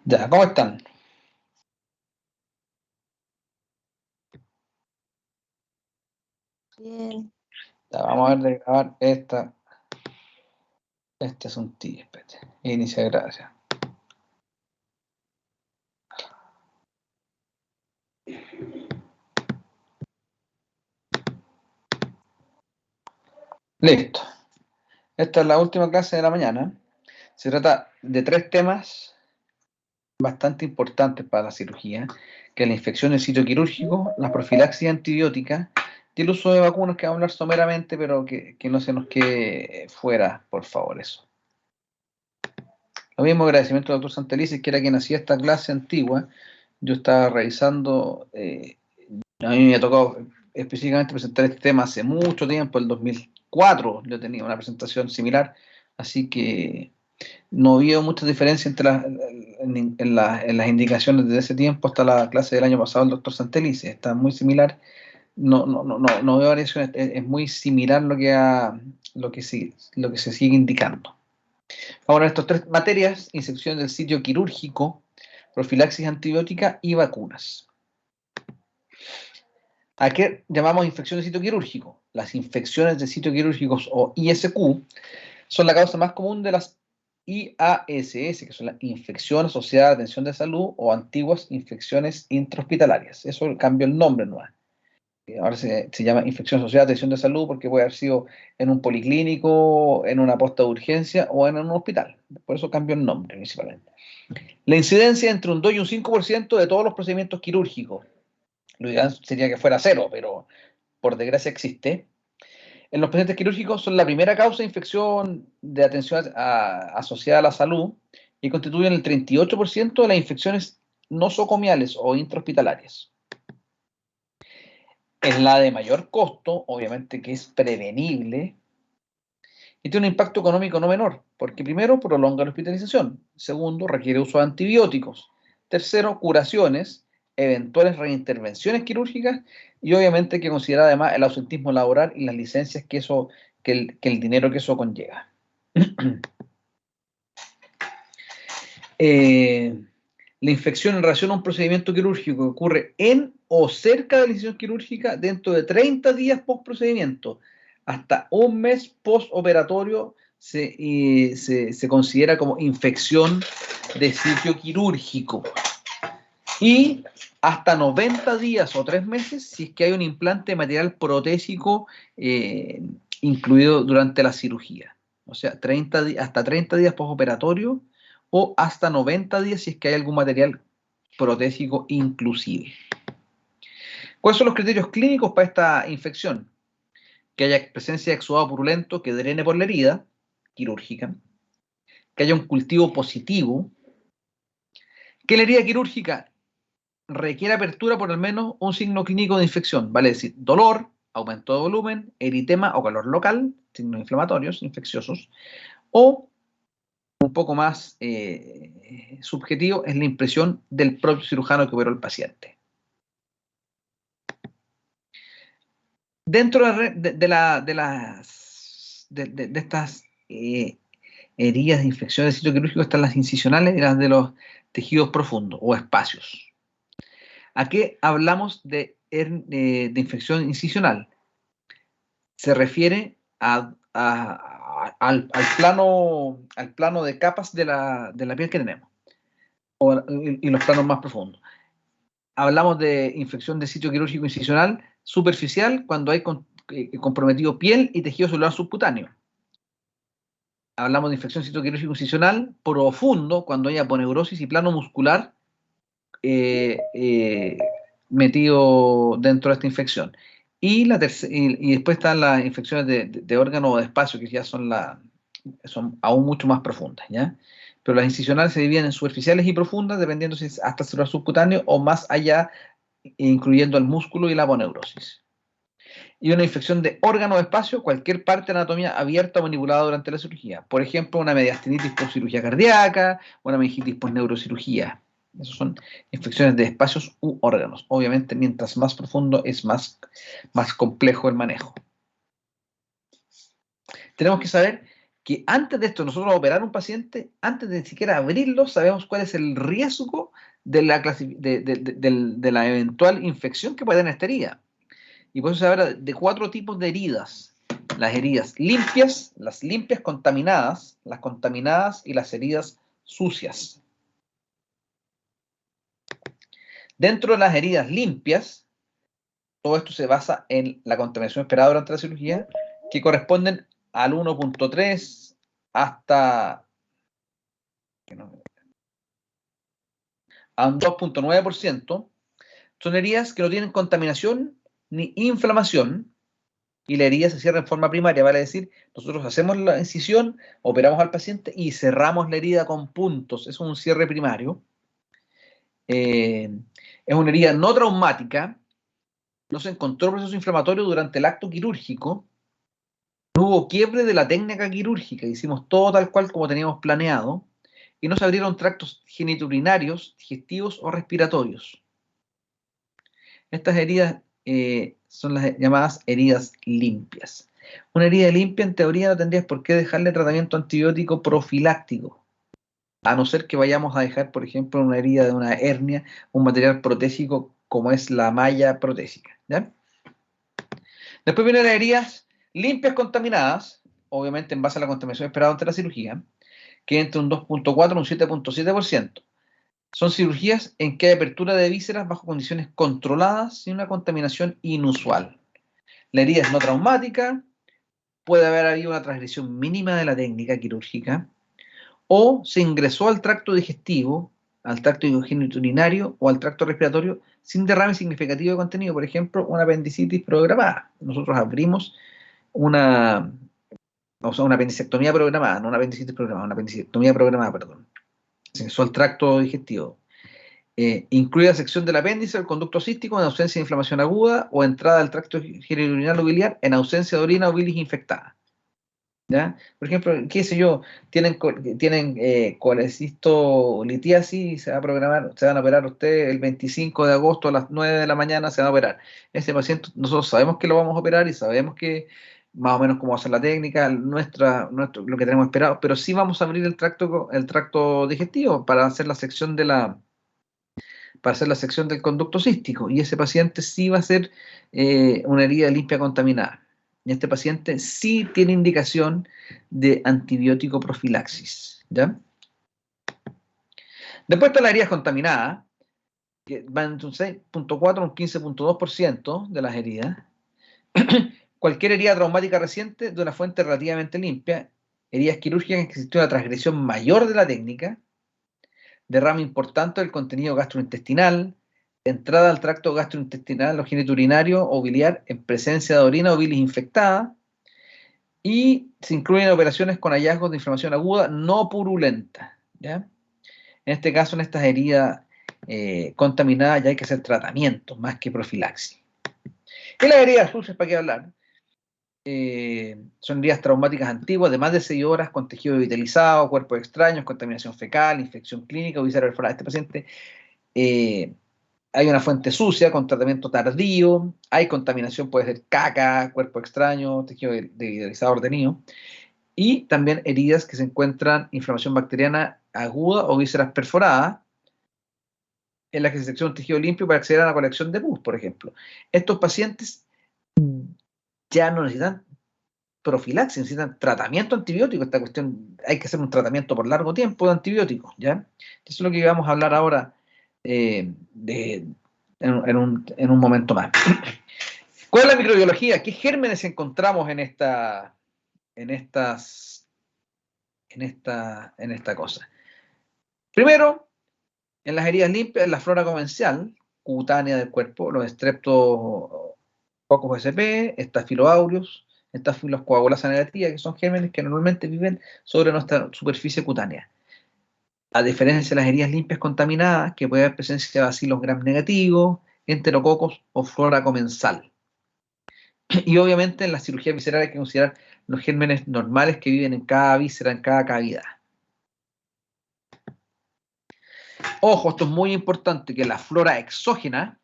Ya, ¿cómo están? Bien. Ya, vamos a ver de grabar este asuntillo, espérate. Inicia gracia. Listo. Esta es la última clase de la mañana. Se trata de 3 temas bastante importantes para la cirugía, que es la infección del sitio quirúrgico, la profilaxis antibiótica y el uso de vacunas, que vamos a hablar someramente, pero que no se nos quede fuera, por favor, eso. Lo mismo agradecimiento al doctor Santelices, que era quien hacía esta clase antigua. Yo estaba revisando, a mí me ha tocado específicamente presentar este tema hace mucho tiempo, el 2004 yo tenía una presentación similar, así que no veo mucha diferencia entre en las indicaciones de ese tiempo hasta la clase del año pasado del doctor Santelice. Está muy similar, no veo variaciones, es muy similar lo que se sigue indicando. Ahora, estas 3 materias: infección del sitio quirúrgico, profilaxis antibiótica y vacunas. ¿A qué llamamos infección de sitio quirúrgico? Las infecciones de sitio quirúrgicos, o ISQ, son la causa más común de las IASS, que son las infecciones asociadas a atención de salud o antiguas infecciones intrahospitalarias. Eso cambió el nombre, ¿no? Ahora se llama infección asociada a atención de salud porque puede haber sido en un policlínico, en una posta de urgencia o en un hospital. Por eso cambió el nombre principalmente. La incidencia entre un 2 y un 5% de todos los procedimientos quirúrgicos. Lo ideal sería que fuera 0, pero por desgracia existe. En los pacientes quirúrgicos son la primera causa de infección de atención asociada a la salud y constituyen el 38% de las infecciones nosocomiales o intrahospitalarias. Es la de mayor costo, obviamente, que es prevenible y tiene un impacto económico no menor, porque primero prolonga la hospitalización, segundo requiere uso de antibióticos, tercero curaciones, eventuales reintervenciones quirúrgicas y obviamente hay que considerar además el ausentismo laboral y las licencias que el dinero que eso conlleva. La infección en relación a un procedimiento quirúrgico que ocurre en o cerca de la incisión quirúrgica dentro de 30 días post procedimiento hasta un mes postoperatorio se considera como infección de sitio quirúrgico, y hasta 90 días o 3 meses si es que hay un implante de material protésico incluido durante la cirugía. O sea, hasta 30 días postoperatorio o hasta 90 días si es que hay algún material protésico inclusive. ¿Cuáles son los criterios clínicos para esta infección? Que haya presencia de exudado purulento que drene por la herida quirúrgica, que haya un cultivo positivo, que la herida quirúrgica requiere apertura por al menos un signo clínico de infección, vale decir, dolor, aumento de volumen, eritema o calor local, signos inflamatorios, infecciosos, o un poco más subjetivo es la impresión del propio cirujano que operó al paciente. Dentro de estas heridas de infección de sitio quirúrgico están las incisionales y las de los tejidos profundos o espacios. ¿A qué hablamos de infección incisional? Se refiere al plano de capas de la piel que tenemos y los planos más profundos. Hablamos de infección de sitio quirúrgico incisional superficial cuando hay comprometido piel y tejido celular subcutáneo. Hablamos de infección de sitio quirúrgico incisional profundo cuando hay aponeurosis y plano muscular metido dentro de esta infección. Y después están las infecciones de órgano o de espacio, que ya son aún mucho más profundas, ¿ya? Pero las incisionales se dividen en superficiales y profundas, dependiendo si es hasta celular subcutáneo o más allá, incluyendo el músculo y la aponeurosis. Y una infección de órgano o de espacio, cualquier parte de la anatomía abierta o manipulada durante la cirugía. Por ejemplo, una mediastinitis por cirugía cardíaca, una meningitis por neurocirugía. Esas son infecciones de espacios u órganos. Obviamente, mientras más profundo es más complejo el manejo. Tenemos que saber que antes de esto, nosotros operar un paciente, antes de ni siquiera abrirlo, sabemos cuál es el riesgo de la eventual infección que puede tener esta herida. Y por eso se habla de 4 tipos de heridas. Las heridas limpias, las limpias contaminadas, las contaminadas y las heridas sucias. Dentro de las heridas limpias, todo esto se basa en la contaminación esperada durante la cirugía, que corresponden al 1.3 hasta a un 2.9%. Son heridas que no tienen contaminación ni inflamación, y la herida se cierra en forma primaria, vale decir, nosotros hacemos la incisión, operamos al paciente y cerramos la herida con puntos. Es un cierre primario. Es una herida no traumática, no se encontró proceso inflamatorio durante el acto quirúrgico, no hubo quiebre de la técnica quirúrgica, hicimos todo tal cual como teníamos planeado, y no se abrieron tractos genitourinarios, digestivos o respiratorios. Estas heridas son las llamadas heridas limpias. Una herida limpia, en teoría, no tendrías por qué dejarle tratamiento antibiótico profiláctico, a no ser que vayamos a dejar, por ejemplo, una herida de una hernia, un material protésico como es la malla protésica, ¿ya? Después vienen las heridas limpias contaminadas, obviamente en base a la contaminación esperada ante la cirugía, que entre un 2.4 y un 7.7%. Son cirugías en que hay apertura de vísceras bajo condiciones controladas sin una contaminación inusual. La herida es no traumática, puede haber habido una transgresión mínima de la técnica quirúrgica, o se ingresó al tracto digestivo, al tracto genitourinario o al tracto respiratorio sin derrame significativo de contenido, por ejemplo, una apendicitis programada. Nosotros abrimos una apendicectomía programada, no una apendicitis programada, una apendicectomía programada, perdón. Se ingresó al tracto digestivo. Incluye la sección del apéndice, el conducto cístico en ausencia de inflamación aguda o entrada al tracto genitourinal o biliar en ausencia de orina o bilis infectada. ¿Ya? Por ejemplo, qué sé yo, tienen colecistolitiasis, se van a operar usted el 25 de agosto a las 9 de la mañana, se van a operar. Ese paciente, nosotros sabemos que lo vamos a operar y sabemos que más o menos cómo va a ser la técnica, lo que tenemos esperado, pero sí vamos a abrir el tracto digestivo para hacer la sección del conducto cístico, y ese paciente sí va a ser una herida limpia contaminada. Y este paciente sí tiene indicación de antibiótico profilaxis, ¿ya? Después están las heridas contaminadas, que van entre un 6.4 a un 15.2% de las heridas. Cualquier herida traumática reciente de una fuente relativamente limpia, heridas quirúrgicas en que existió una transgresión mayor de la técnica, derrame importante del contenido gastrointestinal, entrada al tracto gastrointestinal o genitourinario o biliar en presencia de orina o bilis infectada, y se incluyen operaciones con hallazgos de inflamación aguda no purulenta, ¿ya? En este caso, en estas heridas contaminadas ya hay que hacer tratamientos más que profilaxis. Y las heridas sucias, ¿para qué hablar? Son heridas traumáticas antiguas de más de 6 horas con tejido vitalizado, cuerpos extraños, contaminación fecal, infección clínica o vísceras perforadas. Este paciente hay una fuente sucia con tratamiento tardío, hay contaminación, puede ser caca, cuerpo extraño, tejido vitalizado tenido, y también heridas que se encuentran inflamación bacteriana aguda o vísceras perforadas, en las que se secciona un tejido limpio para acceder a la colección de pus, por ejemplo. Estos pacientes ya no necesitan profilaxis, necesitan tratamiento antibiótico. Esta cuestión, hay que hacer un tratamiento por largo tiempo de antibióticos, ¿ya? Eso es lo que vamos a hablar ahora en un momento más. ¿Cuál es la microbiología? ¿Qué gérmenes encontramos en esta cosa? Primero, en las heridas limpias, en la flora comencial, cutánea del cuerpo, los Streptococcus sp, Staphyloaureus, Staphylococcus coagulasa negativa, que son gérmenes que normalmente viven sobre nuestra superficie cutánea. A diferencia de las heridas limpias contaminadas, que puede haber presencia de bacilos gram negativos, enterococos o flora comensal. Y obviamente en la cirugía visceral hay que considerar los gérmenes normales que viven en cada víscera, en cada cavidad. Ojo, esto es muy importante, que la flora exógena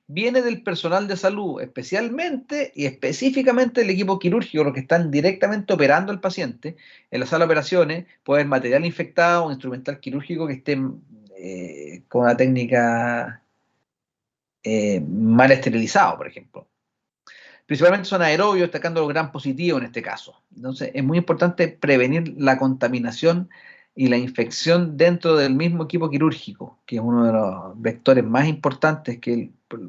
viene del personal de salud, especialmente y específicamente del equipo quirúrgico, los que están directamente operando al paciente. En la sala de operaciones puede haber material infectado, un instrumental quirúrgico que esté con una técnica mal esterilizado, por ejemplo. Principalmente son aerobios, destacando los gran positivos en este caso. Entonces, es muy importante prevenir la contaminación y la infección dentro del mismo equipo quirúrgico, que es uno de los vectores más importantes,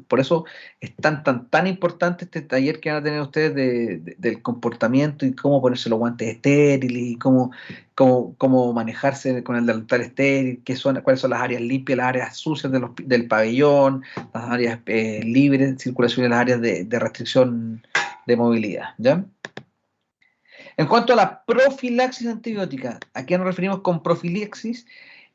por eso es tan importante este taller que van a tener ustedes del comportamiento y cómo ponerse los guantes estériles y cómo manejarse con el delantal estéril, cuáles son las áreas limpias, las áreas sucias del pabellón, las áreas libres, circulación y las áreas de restricción de movilidad, ¿ya? En cuanto a la profilaxis antibiótica, ¿a qué nos referimos con profilaxis?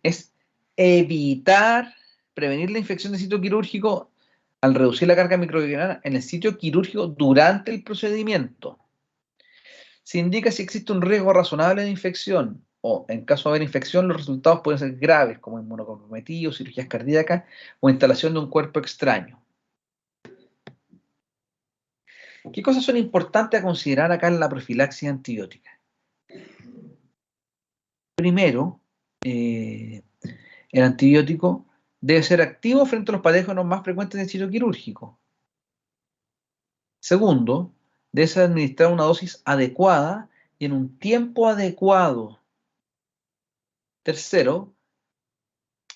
Es evitar, prevenir la infección de sitio quirúrgico al reducir la carga microbiana en el sitio quirúrgico durante el procedimiento. Se indica si existe un riesgo razonable de infección o, en caso de haber infección, los resultados pueden ser graves, como inmunocomprometidos, cirugías cardíacas o instalación de un cuerpo extraño. ¿Qué cosas son importantes a considerar acá en la profilaxis antibiótica? Primero, el antibiótico debe ser activo frente a los patógenos más frecuentes del sitio quirúrgico. Segundo, debe ser administrada una dosis adecuada y en un tiempo adecuado. Tercero,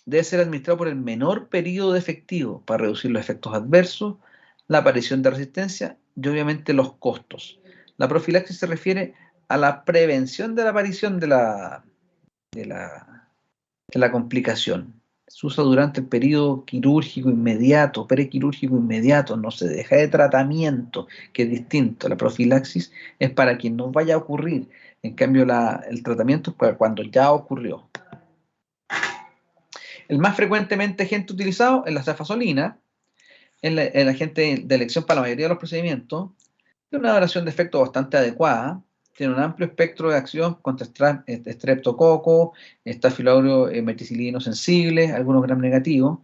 debe ser administrado por el menor periodo de efectivo para reducir los efectos adversos, la aparición de resistencia y obviamente los costos. La profilaxis se refiere a la prevención de la aparición de la complicación. Se usa durante el periodo quirúrgico inmediato, prequirúrgico inmediato, no se deja de tratamiento, que es distinto. La profilaxis es para que no vaya a ocurrir. En cambio, el tratamiento es para cuando ya ocurrió. El más frecuentemente agente utilizado es la cefazolina, el agente de elección para la mayoría de los procedimientos. Tiene una duración de efecto bastante adecuada. Tiene un amplio espectro de acción contra estreptococo, estafilococcus meticilino sensible, algunos gram negativos.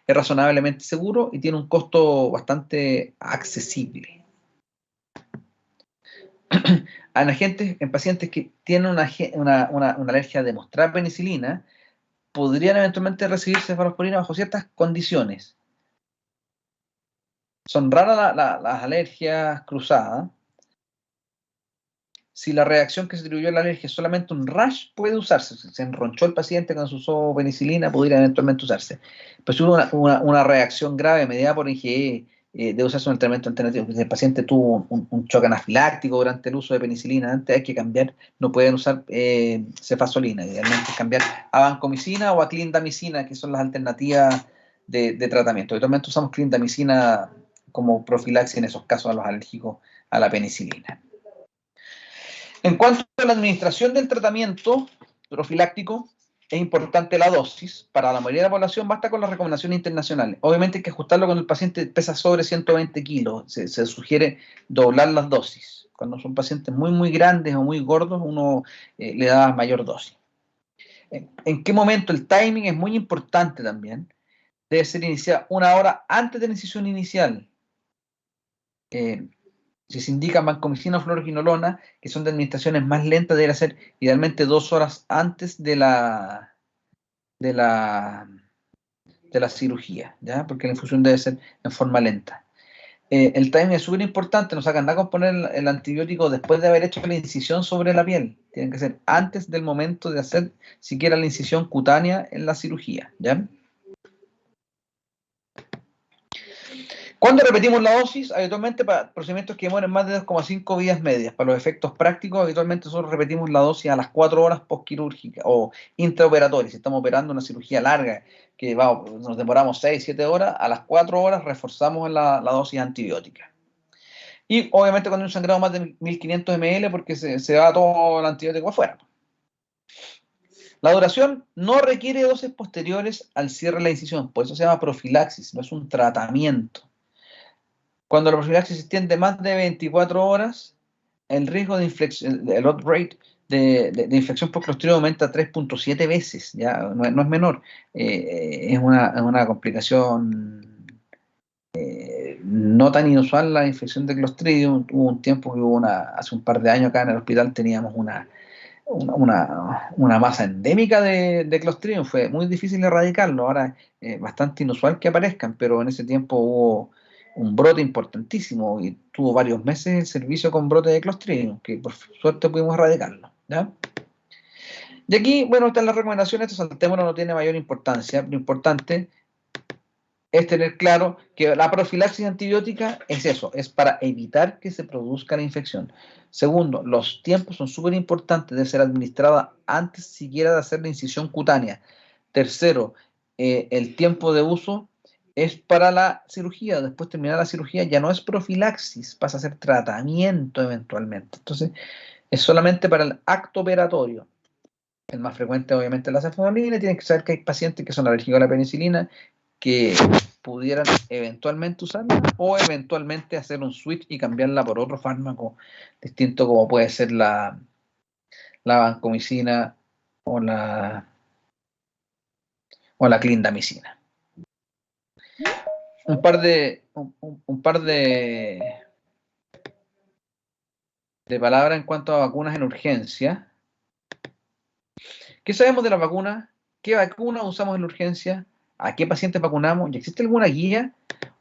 Es razonablemente seguro y tiene un costo bastante accesible. En pacientes que tienen una alergia demostrada a penicilina, podrían eventualmente recibir cefalosporina bajo ciertas condiciones. Son raras las alergias cruzadas. Si la reacción que se atribuyó a la alergia es solamente un rash, puede usarse. Si se enronchó el paciente cuando se usó penicilina, podría eventualmente usarse. Pero si hubo una reacción grave mediada por IgE, debe usarse un tratamiento alternativo. Si el paciente tuvo un choque anafiláctico durante el uso de penicilina, antes hay que cambiar, no pueden usar cefazolina, idealmente cambiar a vancomicina o a clindamicina, que son las alternativas de tratamiento. Habitualmente usamos clindamicina como profilaxis en esos casos a los alérgicos a la penicilina. En cuanto a la administración del tratamiento profiláctico, es importante la dosis. Para la mayoría de la población basta con las recomendaciones internacionales. Obviamente hay que ajustarlo cuando el paciente pesa sobre 120 kilos. Se sugiere doblar las dosis. Cuando son pacientes muy grandes o muy gordos, uno le da mayor dosis. ¿En qué momento? El timing es muy importante también. Debe ser iniciada 1 hora antes de la incisión inicial. Si se indica vancomicina o fluoroquinolona, que son de administraciones más lentas, debe ser idealmente 2 horas antes de la cirugía, ¿ya? Porque la infusión debe ser en forma lenta. El timing es súper importante, no sacan nada con poner el antibiótico después de haber hecho la incisión sobre la piel. Tienen que ser antes del momento de hacer siquiera la incisión cutánea en la cirugía, ¿ya? ¿Cuándo repetimos la dosis? Habitualmente para procedimientos que demoran más de 2,5 vidas medias. Para los efectos prácticos, habitualmente nosotros repetimos la dosis a las 4 horas postquirúrgicas o intraoperatorias. Si estamos operando una cirugía larga, que nos demoramos 6, 7 horas, a las 4 horas reforzamos la dosis antibiótica. Y obviamente cuando hay un sangrado más de 1500 ml, porque se va todo el antibiótico afuera. La duración no requiere dosis posteriores al cierre de la incisión, por eso se llama profilaxis, no es un tratamiento. Cuando la profilaxis se extiende más de 24 horas, el riesgo de infección, el odds rate de infección por Clostridium aumenta 3.7 veces, ya no es menor. Es una complicación no tan inusual la infección de Clostridium. Hubo un tiempo que hace un par de años acá en el hospital teníamos una masa endémica de Clostridium. Fue muy difícil erradicarlo. Ahora es bastante inusual que aparezcan, pero en ese tiempo hubo un brote importantísimo y tuvo varios meses el servicio con brote de Clostridium, que por suerte pudimos erradicarlo, ¿ya? Y aquí, bueno, están las recomendaciones. Esto saltémonos, no tiene mayor importancia. Lo importante es tener claro que la profilaxis antibiótica es eso, es para evitar que se produzca la infección. Segundo, los tiempos son súper importantes de ser administrada antes siquiera de hacer la incisión cutánea. Tercero, el tiempo de uso es para la cirugía. Después de terminar la cirugía ya no es profilaxis, pasa a ser tratamiento eventualmente. Entonces, es solamente para el acto operatorio. El más frecuente, obviamente, es la cefalolina. Tienen que saber que hay pacientes que son alérgicos a la penicilina, que pudieran eventualmente usarla o eventualmente hacer un switch y cambiarla por otro fármaco distinto, como puede ser la vancomicina o la clindamicina. Un par de palabras en cuanto a vacunas en urgencia. ¿Qué sabemos de las vacunas? ¿Qué vacunas usamos en la urgencia? ¿A qué pacientes vacunamos? ¿Y existe alguna guía?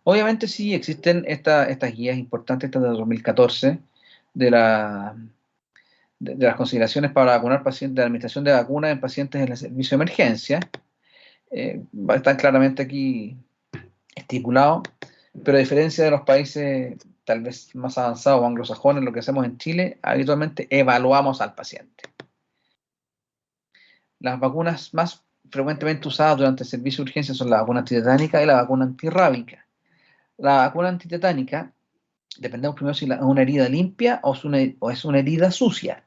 Obviamente sí, existen estas guías importantes, estas de 2014, de las consideraciones para vacunar pacientes, de la administración de vacunas en pacientes en el servicio de emergencia. Va a estar claramente aquí estipulado, pero a diferencia de los países tal vez más avanzados o anglosajones, lo que hacemos en Chile, habitualmente evaluamos al paciente. Las vacunas más frecuentemente usadas durante el servicio de urgencia son la vacuna antitetánica y la vacuna antirrábica. La vacuna antitetánica, dependemos primero si es una herida limpia o es una herida sucia.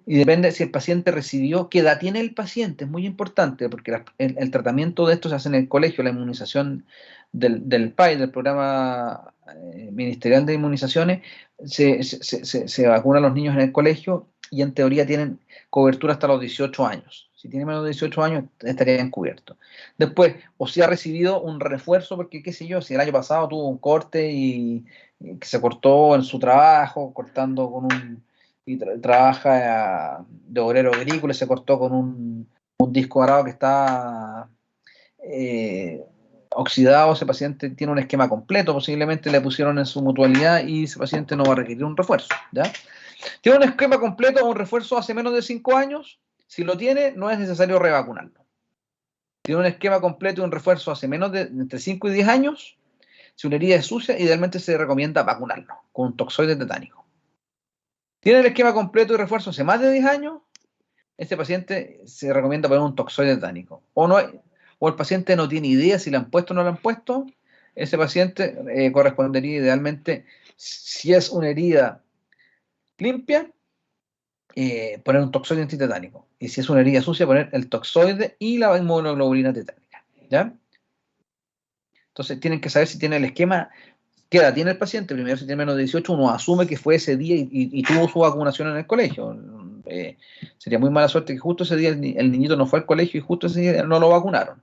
Y depende si el paciente recibió, qué edad tiene el paciente, es muy importante, porque el tratamiento de esto se hace en el colegio, la inmunización del PAI, del Programa Ministerial de Inmunizaciones, se vacuna a los niños en el colegio y en teoría tienen cobertura hasta los 18 años. Si tiene menos de 18 años, estarían cubiertos. Después, o si ha recibido un refuerzo, porque qué sé yo, si el año pasado tuvo un corte y que se cortó en su trabajo, cortando con y trabaja de obrero agrícola y se cortó con un disco arado que está oxidado. Ese paciente tiene un esquema completo, posiblemente le pusieron en su mutualidad y ese paciente no va a requerir un refuerzo, ¿ya? Tiene un esquema completo o un refuerzo hace menos de 5 años, si lo tiene, no es necesario revacunarlo. Tiene un esquema completo y un refuerzo hace menos de entre 5 y 10 años, si una herida es sucia, idealmente se recomienda vacunarlo con un toxoide tetánico. Tiene el esquema completo y refuerzo hace más de 10 años, este paciente se recomienda poner un toxoide tetánico. O el paciente no tiene idea si le han puesto o no le han puesto, ese paciente correspondería idealmente, si es una herida limpia, poner un toxoide antitetánico. Y si es una herida sucia, poner el toxoide y la inmunoglobulina tetánica, ¿ya? Entonces tienen que saber si tiene el esquema, qué edad tiene el paciente. Primero, si tiene menos de 18, uno asume que fue ese día y tuvo su vacunación en el colegio. Sería muy mala suerte que justo ese día el niñito no fue al colegio y justo ese día no lo vacunaron.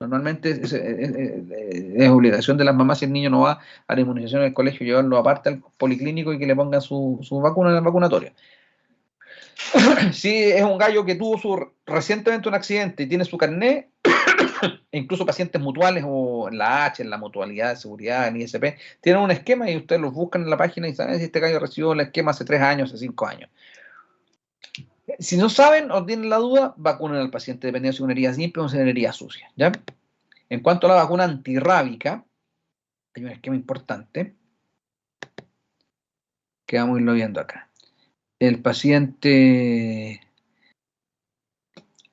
Normalmente es obligación de las mamás, si el niño no va a la inmunización en el colegio, llevarlo aparte al policlínico y que le pongan su vacuna en el vacunatorio. Si es un gallo que tuvo recientemente un accidente y tiene su carnet, e incluso pacientes mutuales o en la H, en la mutualidad de seguridad, en ISP, tienen un esquema y ustedes los buscan en la página y saben si este gallo recibió el esquema hace 3 años, hace 5 años. Si no saben o tienen la duda, vacunen al paciente dependiendo si es una herida simple o una herida sucia, ¿ya? En cuanto a la vacuna antirrábica, hay un esquema importante que vamos a irlo viendo acá. El paciente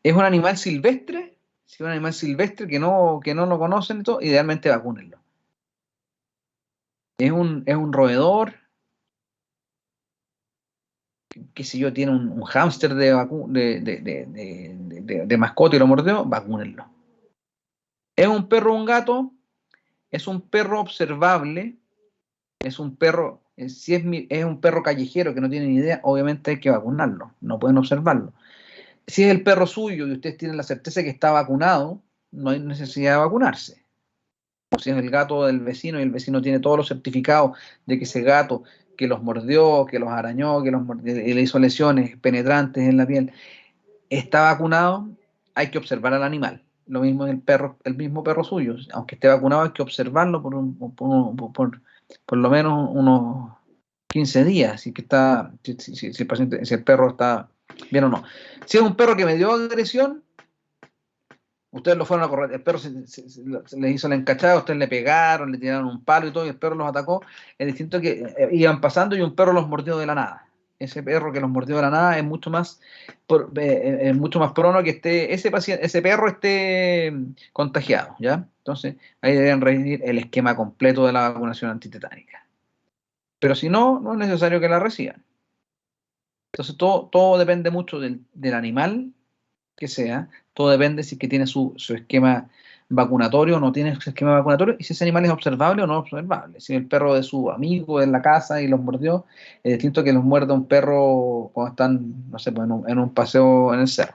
es un animal silvestre, si es un animal silvestre que no lo conocen, todo, idealmente vacúnenlo. Es un roedor, qué sé yo, tiene un hámster de mascota y lo mordió, vacúnenlo. Es un perro o un gato, es un perro observable, es un perro, si es un perro callejero que no tiene ni idea, obviamente hay que vacunarlo, no pueden observarlo. Si es el perro suyo y ustedes tienen la certeza que está vacunado, no hay necesidad de vacunarse. o si es el gato del vecino y el vecino tiene todos los certificados de que ese gato que los mordió, que los arañó, que y le hizo lesiones penetrantes en la piel, está vacunado, hay que observar al animal. Lo mismo en el perro, el mismo perro suyo, aunque esté vacunado, hay que observarlo por lo menos unos 15 días, si el paciente, si el perro está bien o no. Si es un perro que me dio agresión, ustedes lo fueron a correr, el perro les hizo la encachada, ustedes le pegaron, le tiraron un palo y todo, y el perro los atacó. Es distinto que iban pasando y un perro los mordió de la nada. Ese perro que los mordió de la nada es mucho más prono que ese perro esté contagiado, ¿ya? Entonces, ahí deben recibir el esquema completo de la vacunación antitetánica. Pero si no, no es necesario que la reciban. Entonces, todo depende mucho del animal que sea, todo depende si es que tiene su esquema vacunatorio o no tiene su esquema vacunatorio, y si ese animal es observable o no observable. Si el perro de su amigo en la casa y los mordió, es distinto que los muerda un perro cuando están, no sé, pues en un paseo en el cerro.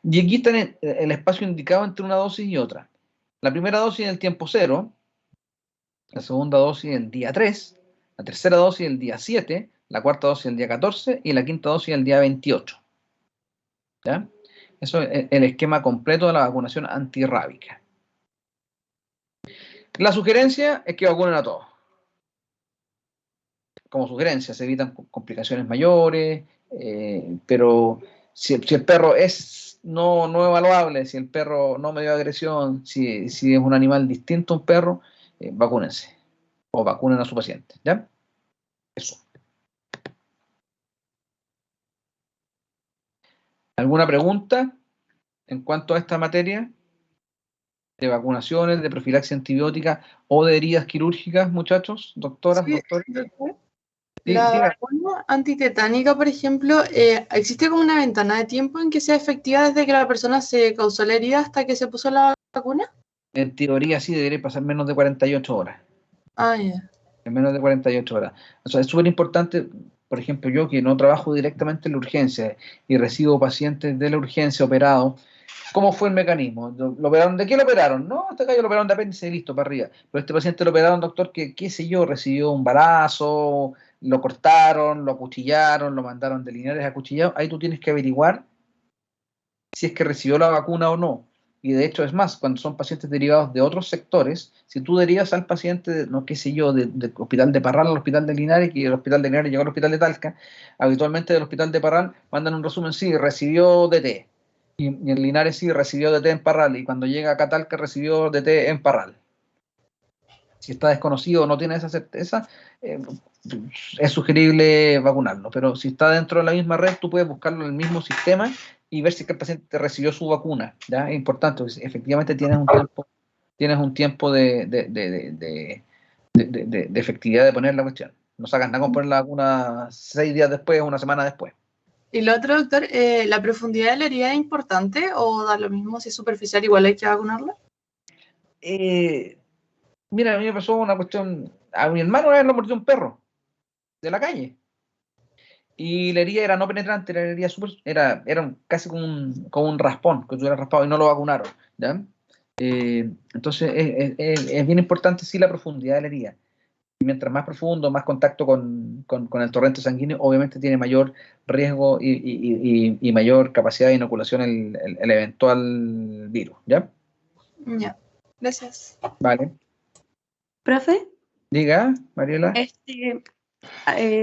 Y aquí está el espacio indicado entre una dosis y otra. La primera dosis en el tiempo 0, la segunda dosis el día 3, la tercera dosis el día 7, la cuarta dosis el día 14 y la quinta dosis el día 28. ¿Ya? Eso es el esquema completo de la vacunación antirrábica. La sugerencia es que vacunen a todos. Como sugerencia, se evitan complicaciones mayores, pero si el perro es no evaluable, si el perro no me dio agresión, si es un animal distinto a un perro, vacúnense o vacunen a su paciente. ¿Ya? Eso. ¿Alguna pregunta en cuanto a esta materia de vacunaciones, de profilaxis antibiótica o de heridas quirúrgicas, muchachos, doctoras, Sí, doctores? doctor. Sí, La diga. vacuna antitetánica, por ejemplo, ¿existe como una ventana de tiempo en que sea efectiva desde que la persona se causó la herida hasta que se puso la vacuna? En teoría sí debería pasar menos de 48 horas. Ah, ya. En menos de 48 horas. O sea, es súper importante, por ejemplo, yo que no trabajo directamente en la urgencia y recibo pacientes de la urgencia operados, ¿cómo fue el mecanismo? ¿Lo operaron? ¿De qué lo operaron? No, este gallo lo operaron de apéndice y listo, para arriba. Pero este paciente lo operaron, doctor, que qué sé yo, recibió un balazo, lo cortaron, lo acuchillaron, lo mandaron de Linares acuchillado. Ahí tú tienes que averiguar si es que recibió la vacuna o no. Y de hecho, es más, cuando son pacientes derivados de otros sectores, si tú derivas al paciente, no qué sé yo, del hospital de Parral al hospital de Linares, y el hospital de Linares llegó al hospital de Talca, habitualmente del hospital de Parral mandan un resumen, sí, recibió DT. Y en Linares sí, recibió DT en Parral, y cuando llega acá a Talca recibió DT en Parral. Si está desconocido o no tiene esa certeza, es sugerible vacunarlo. Pero si está dentro de la misma red, tú puedes buscarlo en el mismo sistema y ver si el paciente recibió su vacuna. ¿Ya? Es importante, porque efectivamente tienes un tiempo de efectividad de poner la cuestión. No sacas nada con poner la vacuna 6 días después o una semana después. Y lo otro, doctor, ¿la profundidad de la herida es importante o da lo mismo si es superficial, igual hay que vacunarla? Mira, a mí me pasó una cuestión. A mi hermano una vez lo mordió un perro de la calle. Y la herida era no penetrante, la herida era casi como un raspón, que tuviera raspado y no lo vacunaron. ¿Ya? Entonces es bien importante sí la profundidad de la herida. Y mientras más profundo, más contacto con el torrente sanguíneo, obviamente tiene mayor riesgo y mayor capacidad de inoculación el eventual virus. ¿Ya? Ya, gracias. Vale. Profe, Diga, Mariela.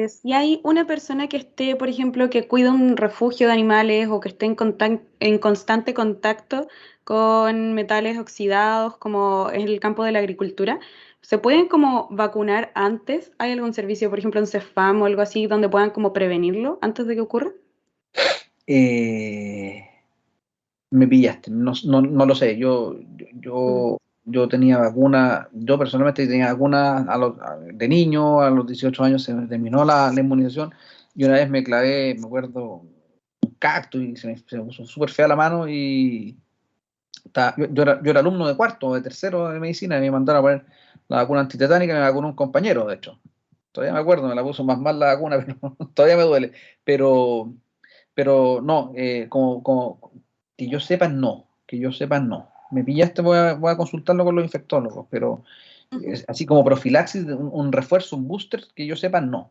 si hay una persona que esté, por ejemplo, que cuida un refugio de animales o que esté en constante contacto con metales oxidados, como es el campo de la agricultura, ¿se pueden como vacunar antes? ¿Hay algún servicio, por ejemplo, en CEFAM o algo así, donde puedan como prevenirlo antes de que ocurra? Me pillaste, no lo sé. Yo tenía vacuna, yo personalmente tenía vacuna de niño, a los 18 años se me terminó la inmunización y una vez me clavé, me acuerdo, un cactus y se me puso súper fea la mano y yo era alumno de cuarto, de tercero de medicina y me mandaron a poner la vacuna antitetánica, me vacunó un compañero, de hecho. Todavía me acuerdo, me la puso más mal la vacuna, pero todavía me duele. Pero no, que yo sepa, no. Que yo sepa, no. Me pillaste, voy a consultarlo con los infectólogos, pero así como profilaxis, un refuerzo, un booster, que yo sepa, no,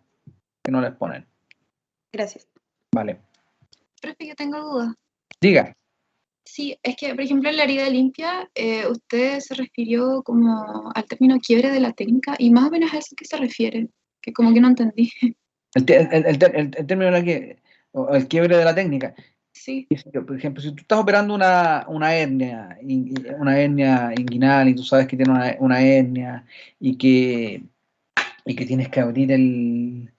que no les ponen. Gracias. Vale. Profe, yo tengo dudas. Diga. Sí, es que, por ejemplo, en la herida limpia, usted se refirió como al término quiebre de la técnica, y más o menos a eso que se refiere, que como que no entendí. El término el quiebre de la técnica. Sí. Por ejemplo, si tú estás operando una hernia inguinal y tú sabes que tiene una hernia y que tienes que abrir el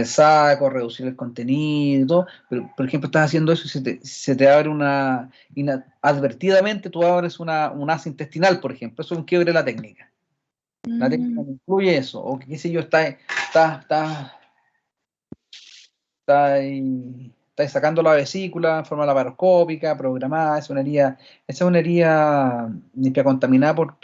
saco, reducir el contenido y todo, pero por ejemplo estás haciendo eso y se te abre advertidamente tú abres un asa intestinal, por ejemplo, eso es un quiebre de la técnica. La técnica no incluye eso, o qué sé yo, está ahí sacando la vesícula en forma laparoscópica, programada, esa es una herida limpia contaminada por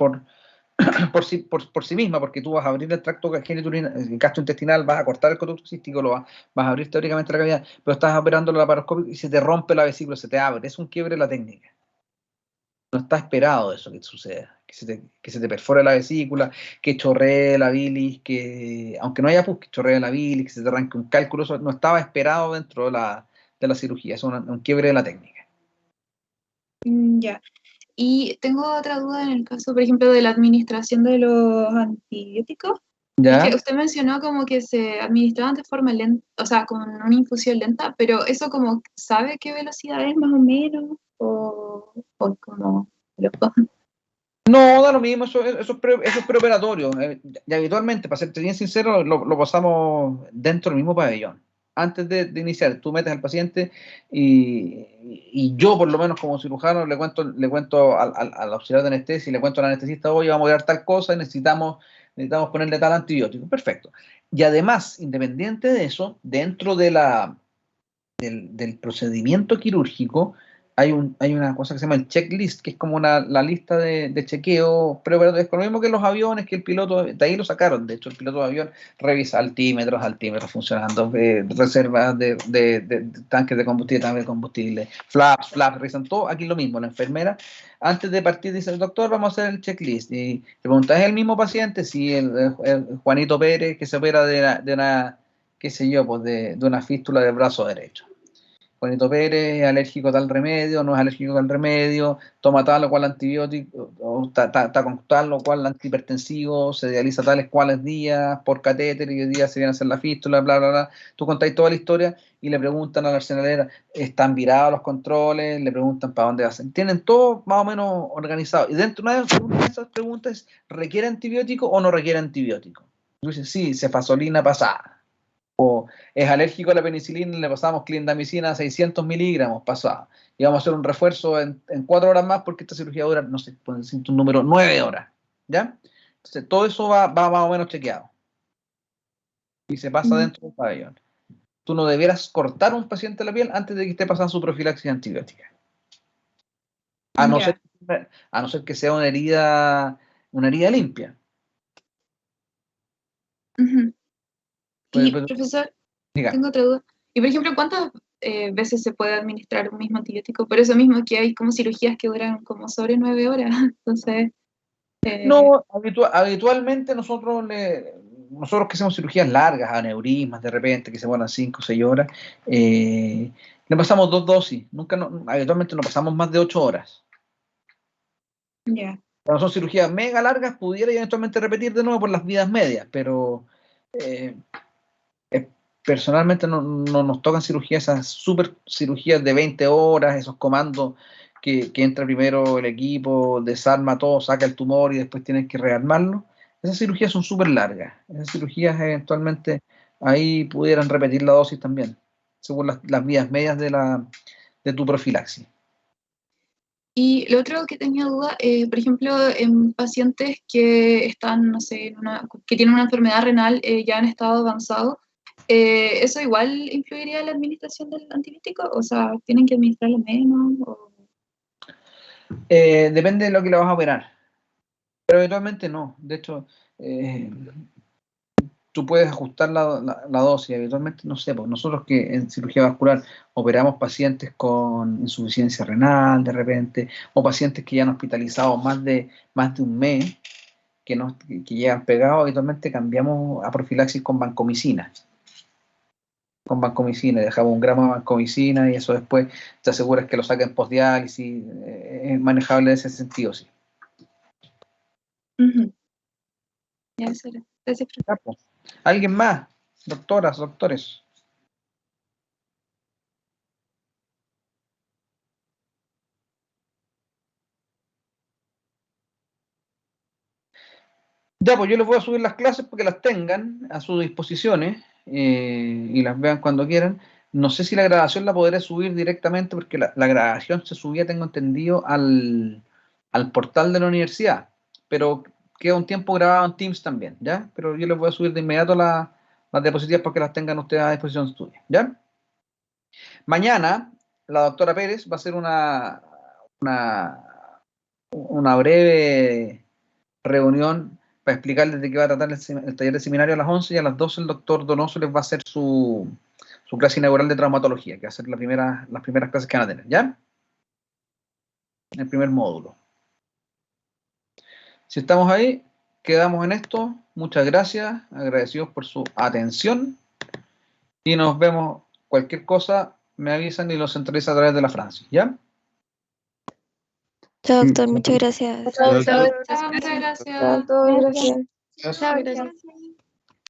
sí misma, porque tú vas a abrir el tracto gastrointestinal, vas a cortar el conducto cístico, vas a abrir teóricamente la cavidad, pero estás operando la laparoscópica y se te rompe la vesícula, se te abre, es un quiebre de la técnica. No está esperado eso que suceda, que se te perfore la vesícula, que chorree la bilis, que aunque no haya pus, que chorree la bilis, que se te arranque un cálculo, eso no estaba esperado dentro de la cirugía, es un quiebre de la técnica. Ya. Y tengo otra duda en el caso, por ejemplo, de la administración de los antibióticos. ¿Ya? Es que usted mencionó como que se administraban de forma lenta, o sea, con una infusión lenta, pero eso como, ¿sabe qué velocidad es más o menos? O como loco. No, da lo mismo, eso es preoperatorio. Y habitualmente, para serte bien sincero, lo pasamos dentro del mismo pabellón. Antes de iniciar, tú metes al paciente y yo, por lo menos como cirujano, le cuento al auxiliar de anestesia y le cuento al anestesista, oye, vamos a dar tal cosa y necesitamos ponerle tal antibiótico. Perfecto. Y además, independiente de eso, dentro de del procedimiento quirúrgico, hay una cosa que se llama el checklist, que es como la lista de chequeo preoperatorio. Es con lo mismo que los aviones, que el piloto, de ahí lo sacaron. De hecho, el piloto de avión revisa altímetros funcionando, reservas de tanques de combustible, flaps, revisan todo. Aquí lo mismo, la enfermera, antes de partir, dice: doctor, vamos a hacer el checklist. Y le preguntas, ¿es el mismo paciente? Sí, el Juanito Pérez, que se opera de una, qué sé yo, pues de una fístula del brazo derecho. Juanito Pérez, ¿es alérgico a tal remedio? ¿No es alérgico a tal remedio? ¿Toma tal o cual antibiótico? ¿O está con tal o cual antihipertensivo? ¿Se dializa tales cuales días por catéter y hoy día se viene a hacer la fístula? Bla, bla, bla. Tú contáis toda la historia y le preguntan a la arsenalera, ¿están virados los controles? Le preguntan para dónde hacen. Tienen todo más o menos organizado. Y dentro de una de esas preguntas, ¿requiere antibiótico o no requiere antibiótico? Tú dices, sí, cefasolina pasada. O es alérgico a la penicilina, le pasamos clindamicina 600 miligramos pasada. Y vamos a hacer un refuerzo en 4 horas más porque esta cirugía dura, no sé, pueden decir un número, 9 horas. ¿Ya? Entonces, todo eso va más o menos chequeado. Y se pasa dentro del pabellón. Tú no debieras cortar a un paciente la piel antes de que esté pasando su profilaxis antibiótica. A no ser que sea una herida limpia. Y, profesor, tengo otra duda. Y, por ejemplo, ¿cuántas veces se puede administrar un mismo antibiótico? Por eso mismo que hay como cirugías que duran como sobre 9 horas. Entonces... No, habitualmente nosotros que hacemos cirugías largas, aneurismas de repente, que se vuelan 5 o 6 horas, le pasamos 2 dosis. Habitualmente no pasamos más de 8 horas. Ya. Cuando son cirugías mega largas, pudiera eventualmente repetir de nuevo por las vidas medias, pero personalmente no nos tocan cirugías, esas super cirugías de 20 horas, esos comandos que entra primero el equipo, desarma todo, saca el tumor y después tienes que rearmarlo. Esas cirugías son súper largas. Esas cirugías eventualmente ahí pudieran repetir la dosis también, según las vidas medias de tu profilaxis. Y lo otro que tenía duda, por ejemplo, en pacientes que están, no sé, que tienen una enfermedad renal ya en estado avanzado, ¿eso igual influiría en la administración del antibiótico? O sea, ¿tienen que administrarlo menos? Depende de lo que le vas a operar. Pero eventualmente no. De hecho, tú puedes ajustar la dosis. Habitualmente, no sé, pues nosotros que en cirugía vascular operamos pacientes con insuficiencia renal de repente, o pacientes que ya han hospitalizado más de un mes, que llegan pegados, habitualmente cambiamos a profilaxis con vancomicina. Con vancomicina, dejamos 1 gramo de vancomicina y eso después te aseguras que lo saquen postdiálisis, es manejable en ese sentido, sí. Ya, eso era. Gracias, profe. Ya, pues. ¿Alguien más? Doctoras, doctores. Ya, pues yo les voy a subir las clases porque las tengan a sus disposiciones y las vean cuando quieran. No sé si la grabación la podré subir directamente porque la grabación se subía, tengo entendido, al portal de la universidad, pero queda un tiempo grabado en Teams también, ¿ya? Pero yo les voy a subir de inmediato las diapositivas para que las tengan ustedes a disposición suya, ¿ya? Mañana la doctora Pérez va a hacer una breve reunión para explicarles de qué va a tratar el taller de seminario a las 11 y a las 12 el doctor Donoso les va a hacer su clase inaugural de traumatología, que va a ser las primeras clases que van a tener, ¿ya? El primer módulo. Si estamos ahí, quedamos en esto. Muchas gracias, agradecidos por su atención y nos vemos. Cualquier cosa me avisan y lo centraliza a través de la Francia, ¿ya? Chao, doctor, muchas gracias. Chao, chao. Muchas gracias. Chao, todo, gracias. Chao, gracias.